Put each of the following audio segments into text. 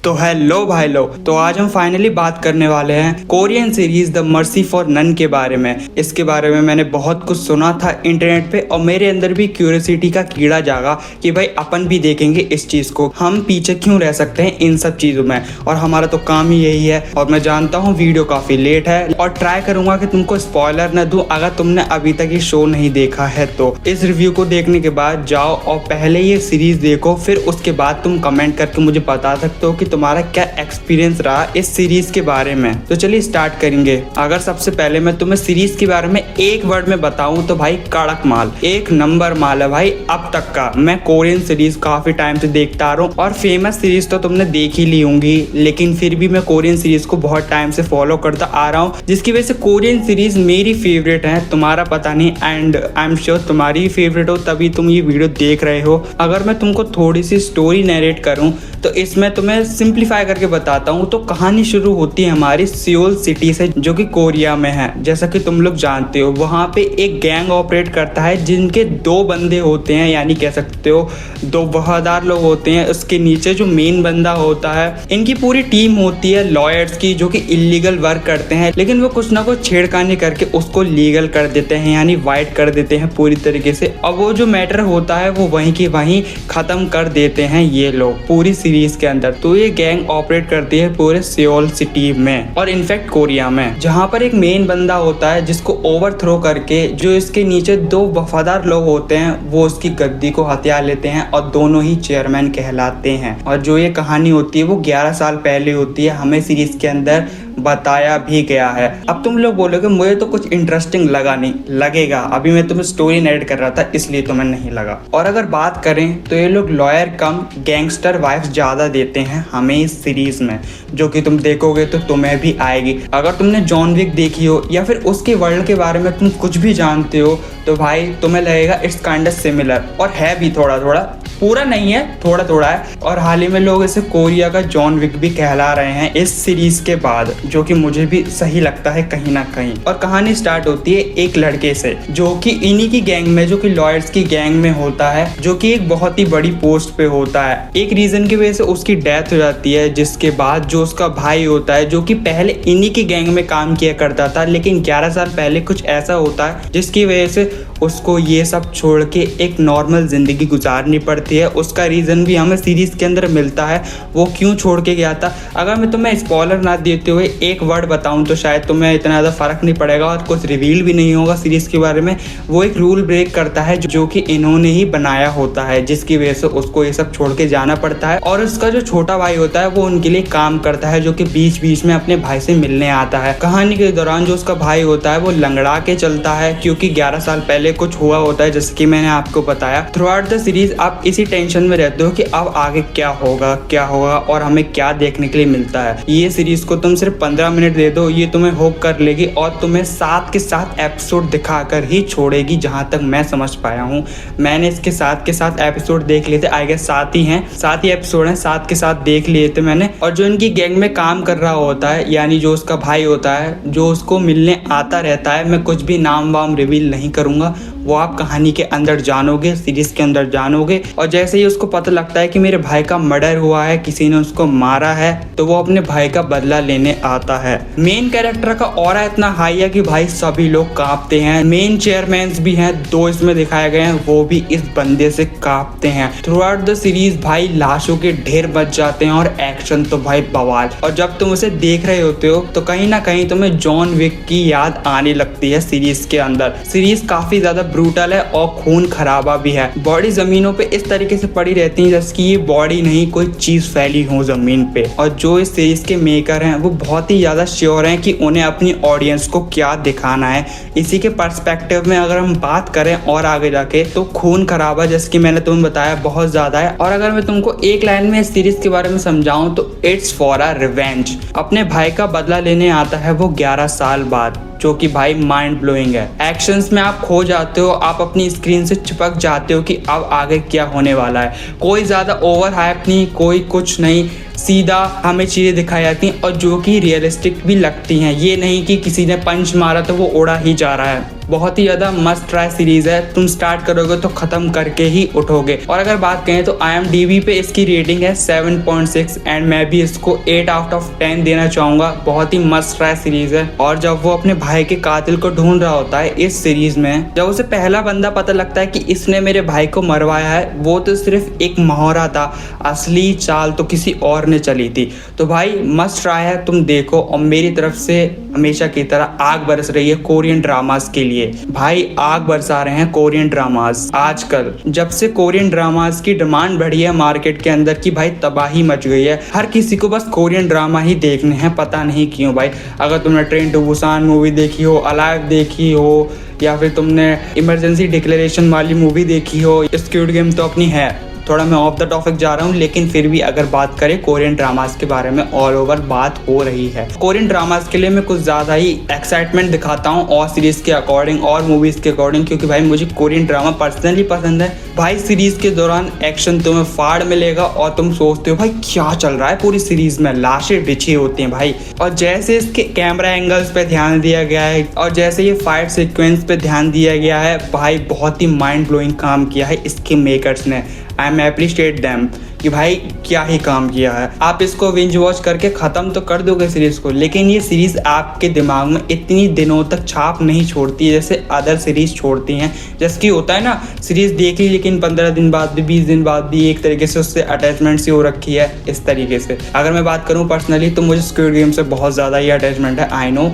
तो हेलो भाई लोग, तो आज हम फाइनली बात करने वाले हैं Korean series the mercy for none के बारे में। इसके बारे में मैंने बहुत कुछ सुना था इंटरनेट पे और मेरे अंदर भी क्यूरियोसिटी का कीड़ा जागा कि भाई अपन भी देखेंगे इस चीज को, हम पीछे क्यों रह सकते हैं इन सब चीजों में, और हमारा तो काम ही यही है। और मैं जानता हूँ वीडियो काफी लेट है और ट्राई करूंगा कि तुमको स्पॉइलर न दूं अगर तुमने अभी तक ये शो नहीं देखा है। तो इस रिव्यू को देखने के बाद जाओ और पहले ये सीरीज देखो, फिर उसके बाद तुम कमेंट करके मुझे बता सकते हो कि तुम्हारा क्या एक्सपीरियंस रहा इस सीरीज के बारे में। तो चलिए स्टार्ट करेंगे। अगर सबसे पहले मैं तुम्हें सीरीज के बारे में एक वर्ड में बताऊं तो भाई कड़क माल, एक नंबर माल है भाई। अब तक का मैं कोरियन सीरीज काफी टाइम से देखता आ रहा हूँ और फेमस सीरीज तो तुमने देख ही ली होंगी, लेकिन फिर भी मैं कोरियन सीरीज को बहुत टाइम से फॉलो करता आ रहा हूँ, जिसकी वजह से कोरियन सीरीज मेरी फेवरेट है। तुम्हारा पता नहीं, एंड आई एम श्योर तुम्हारी फेवरेट हो तभी तुम ये वीडियो देख रहे हो। अगर मैं तुमको थोड़ी सी स्टोरी नरेट करूं तो इसमें तुम्हें सिंप्लीफाई करके बताता हूँ। तो कहानी शुरू होती है हमारी सियोल सिटी से, जो कि कोरिया में है। जैसा कि तुम लोग जानते हो वहाँ पे एक गैंग ऑपरेट करता है जिनके दो बंदे होते हैं, यानी कह सकते हो दो वफादार लोग होते हैं। उसके नीचे जो मेन बंदा होता है, इनकी पूरी टीम होती है लॉयर्स की, जो कि इलीगल वर्क करते हैं, लेकिन वो कुछ ना कुछ छेड़खानी करके उसको लीगल कर देते हैं, यानी वाइट कर देते हैं पूरी तरीके से। और वो जो मैटर होता है वो वहीं की वहीं खत्म कर देते हैं ये लोग पूरी सीरीज के अंदर। तो ये गैंग ऑपरेट करती है पूरे सियोल सिटी में और इनफैक्ट कोरिया में, जहाँ पर एक मेन बंदा होता है जिसको ओवरथ्रो करके जो इसके नीचे दो वफादार लोग होते हैं वो उसकी गद्दी को हथिया लेते हैं और दोनों ही चेयरमैन कहलाते हैं। और जो ये कहानी होती है वो 11 साल पहले होती है, हमें सीरीज के अंदर बताया भी गया है। अब तुम लोग बोलोगे मुझे तो कुछ इंटरेस्टिंग लगा नहीं, लगेगा, अभी मैं तुम्हें स्टोरी नरेट कर रहा था इसलिए तुम्हें नहीं लगा। और अगर बात करें तो ये लोग लॉयर कम गैंगस्टर वाइफ्स ज्यादा देते हैं हमें इस सीरीज में, जो कि तुम देखोगे तो तुम्हें भी आएगी। अगर तुमने जॉन विक देखी हो या फिर उसके वर्ल्ड के बारे में तुम कुछ भी जानते हो तो भाई तुम्हें लगेगा इट्स काइंड ऑफ सिमिलर, और है भी थोड़ा थोड़ा, पूरा नहीं है, थोड़ा थोड़ा है। और हाल ही में लोग इसे कोरिया का जॉन विक भी कहला रहे हैं इस सीरीज के बाद, जो कि मुझे भी सही लगता है कहीं ना कहीं। और कहानी स्टार्ट होती है एक लड़के से जो कि इन्हीं की गैंग में, जो कि लॉयर्स की गैंग में होता है, जो कि एक बहुत ही बड़ी पोस्ट पे होता है। एक रीजन की वजह से उसकी डेथ हो जाती है, जिसके बाद जो उसका भाई होता है, जो कि पहले इन्हीं की गैंग में काम किया करता था, लेकिन 11 साल पहले कुछ ऐसा होता है जिसकी वजह से उसको ये सब छोड़ के एक नॉर्मल जिंदगी गुजारनी पड़ती है। उसका रीजन भी हमें सीरीज के अंदर मिलता है, वो क्यों छोड़ के गया था। अगर मैं तुम्हें स्पॉइलर ना देते हुए एक वर्ड बताऊं तो शायद तुम्हें इतना ज़्यादा फर्क नहीं पड़ेगा और कुछ रिवील भी नहीं होगा सीरीज के बारे में। वो एक रूल ब्रेक करता है जो कि इन्होंने ही बनाया होता है, जिसकी वजह से उसको ये सब छोड़ के जाना पड़ता है। और उसका जो छोटा भाई होता है वो उनके लिए काम करता है, जो कि बीच बीच में अपने भाई से मिलने आता है। कहानी के दौरान जो उसका भाई होता है वो लंगड़ा के चलता है, क्योंकि 11 साल पहले कुछ हुआ होता है, जैसे कि मैंने आपको बताया। थ्रू आउट द सीरीज आप इसी टेंशन में रहते हो कि अब आगे क्या होगा और हमें क्या देखने के लिए मिलता है। ये सीरीज को तुम सिर्फ 15 मिनट दे दो, ये तुम्हें होप कर लेगी और तुम्हें 7 के 7 एपिसोड दिखाकर ही छोड़ेगी, जहां तक मैं समझ पाया हूँ। मैंने इसके 7 के 7 एपिसोड देख लिए थे, आई गेस 7 ही हैं, 7 ही एपिसोड हैं, 7 के 7 देख लिए थे मैंने। और जो इनकी गैंग में काम कर रहा होता है, यानी जो उसका भाई होता है, जो उसको मिलने आता रहता है, मैं कुछ भी नाम वाम रिवील नहीं करूंगा, वो आप कहानी के अंदर जानोगे, सीरीज के अंदर जानोगे। और जैसे ही उसको पता लगता है कि मेरे भाई का मर्डर हुआ है, किसी ने उसको मारा है, तो वो अपने भाई का बदला लेने आता है। मेन कैरेक्टर का ऑरा इतना हाई है कि भाई सभी लोग कांपते हैं। मेन चेयरमैन भी हैं, 2 इसमें दिखाए गए हैं, वो भी इस बंदे से कांपते हैं। थ्रू आउट द सीरीज भाई लाशों के ढेर बच जाते हैं और एक्शन तो भाई बवाल। और जब तुम उसे देख रहे होते हो तो कहीं ना कहीं तुम्हें जॉन विक की याद आने लगती है सीरीज के अंदर। सीरीज काफी ज्यादा ब्रूटल है और खून खराबा भी है। बॉडी जमीनों पे इस तरीके से पड़ी रहती है जैसे कि ये बॉडी नहीं कोई चीज फैली हो जमीन पे। और जो इस सीरीज के मेकर हैं वो बहुत ही ज्यादा श्योर हैं कि उन्हें अपनी ऑडियंस को क्या दिखाना है। इसी के पर्सपेक्टिव में अगर हम बात करें और आगे जाके, तो खून खराबा जैसे कि मैंने तुम्हें बताया बहुत ज्यादा है। और अगर मैं तुमको एक लाइन में इस सीरीज के बारे में समझाऊं तो इट्स फॉर अ रिवेंज। अपने भाई का बदला लेने आता है वो 11 साल बाद, जो कि भाई माइंड ब्लोइंग है। एक्शंस में आप खो जाते हो, आप अपनी स्क्रीन से चिपक जाते हो कि अब आगे क्या होने वाला है। कोई ज्यादा ओवर हाइप नहीं, कोई कुछ नहीं, सीधा हमें चीजें दिखाई जाती हैं और जो कि रियलिस्टिक भी लगती हैं। ये नहीं कि किसी ने पंच मारा तो वो उड़ा ही जा रहा है। बहुत ही ज़्यादा मस्ट ट्राई सीरीज़ है, तुम स्टार्ट करोगे तो ख़त्म करके ही उठोगे। और अगर बात करें तो IMDb पे इसकी रेटिंग है 7.6 एंड मैं भी इसको 8 आउट ऑफ 10 देना चाहूँगा। बहुत ही मस्ट ट्राई सीरीज़ है। और जब वो अपने भाई के कातिल को ढूंढ रहा होता है इस सीरीज़ में, जब उसे पहला बंदा पता लगता है कि इसने मेरे भाई को मरवाया है, वो तो सिर्फ एक मुहावरा था, असली चाल तो किसी और ने चली थी। तो भाई मस्ट ट्राई है, तुम देखो। और मेरी तरफ से हमेशा की तरह आग बरस रही है कोरियन ड्रामास के लिए। भाई आग बरसा रहे हैं कोरियन ड्रामास। आजकल जब से कोरियन ड्रामास की डिमांड बढ़ी है मार्केट के अंदर की भाई तबाही मच गई है। हर किसी को बस कोरियन ड्रामा ही देखने हैं, पता नहीं क्यों भाई। अगर तुमने ट्रेन टू बुसान मूवी देखी हो, अलाइव देखी हो, या फिर तुमने इमरजेंसी डिक्लेरेशन वाली मूवी देखी हो, स्क्विड गेम तो अपनी है। थोड़ा मैं ऑफ द टॉपिक जा रहा हूँ, लेकिन फिर भी अगर बात करें कोरियन ड्रामास के बारे में ऑल ओवर बात हो रही है। कोरियन ड्रामास के लिए मैं कुछ ज़्यादा ही एक्साइटमेंट दिखाता हूँ और सीरीज़ के अकॉर्डिंग और मूवीज़ के अकॉर्डिंग, क्योंकि भाई मुझे कोरियन ड्रामा पर्सनली पसंद है। भाई सीरीज़ के दौरान एक्शन तुम्हें फाड़ मिलेगा और तुम सोचते हो भाई क्या चल रहा है पूरी सीरीज़ में, लाशें बिछी होती हैं भाई। और जैसे इसके कैमरा एंगल्स पे ध्यान दिया गया है और जैसे ये फाइट सीक्वेंस पे ध्यान दिया गया है, भाई बहुत ही माइंड ब्लोइंग काम किया है इसके मेकर्स ने। आई एम एप्रिशिएट दैम कि भाई क्या ही काम किया है। आप इसको विंज वॉच करके ख़त्म तो कर दोगे सीरीज़ को, लेकिन ये सीरीज़ आपके दिमाग में इतनी दिनों तक छाप नहीं छोड़ती है जैसे अदर सीरीज़ छोड़ती हैं। जैसे कि होता है ना, सीरीज़ देख ली लेकिन 15 दिन बाद भी 20 दिन बाद भी एक तरीके से उससे अटैचमेंट सी हो रखी है। इस तरीके से अगर मैं बात करूँ पर्सनली तो मुझे स्क्विड गेम से बहुत ज़्यादा ही अटैचमेंट है। आई नो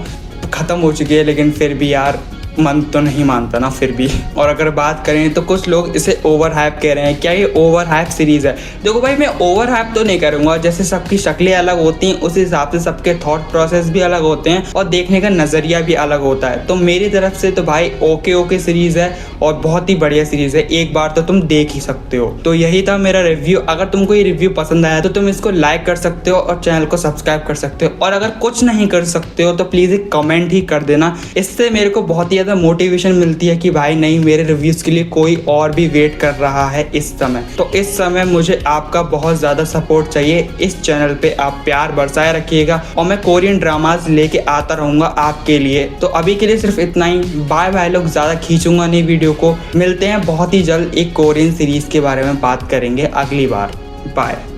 ख़त्म हो चुकी है, लेकिन फिर भी यार मन तो नहीं मानता ना फिर भी। और अगर बात करें तो कुछ लोग इसे ओवर हाइप कह रहे हैं। क्या ये ओवर हाइप सीरीज़ है? देखो भाई मैं ओवर हाइप तो नहीं करूँगा, जैसे सबकी शक्लें अलग होती हैं उस हिसाब से सबके थॉट प्रोसेस भी अलग होते हैं और देखने का नज़रिया भी अलग होता है। तो मेरी तरफ से तो भाई ओके सीरीज़ है और बहुत ही बढ़िया सीरीज़ है, एक बार तो तुम देख ही सकते हो। तो यही था मेरा रिव्यू। अगर तुमको ये रिव्यू पसंद आया तो तुम इसको लाइक कर सकते हो और चैनल को सब्सक्राइब कर सकते हो। और अगर कुछ नहीं कर सकते हो तो प्लीज़ एक कमेंट ही कर देना, इससे मेरे को बहुत ही मोटिवेशन मिलती है कि भाई नहीं, मेरे रिव्यूज के लिए कोई और भी वेट कर रहा है इस समय। तो इस समय मुझे आपका बहुत ज़्यादा सपोर्ट चाहिए। इस चैनल पे आप प्यार बरसाए रखिएगा और मैं कोरियन ड्रामास लेके आता रहूँगा आपके लिए। तो अभी के लिए सिर्फ इतना ही। बाय बाय लोग, ज़्यादा खींचूंगा नहीं वीडियो को। मिलते हैं बहुत ही जल्द, एक कोरियन सीरीज़ के बारे में बात करेंगे अगली बार। बाय।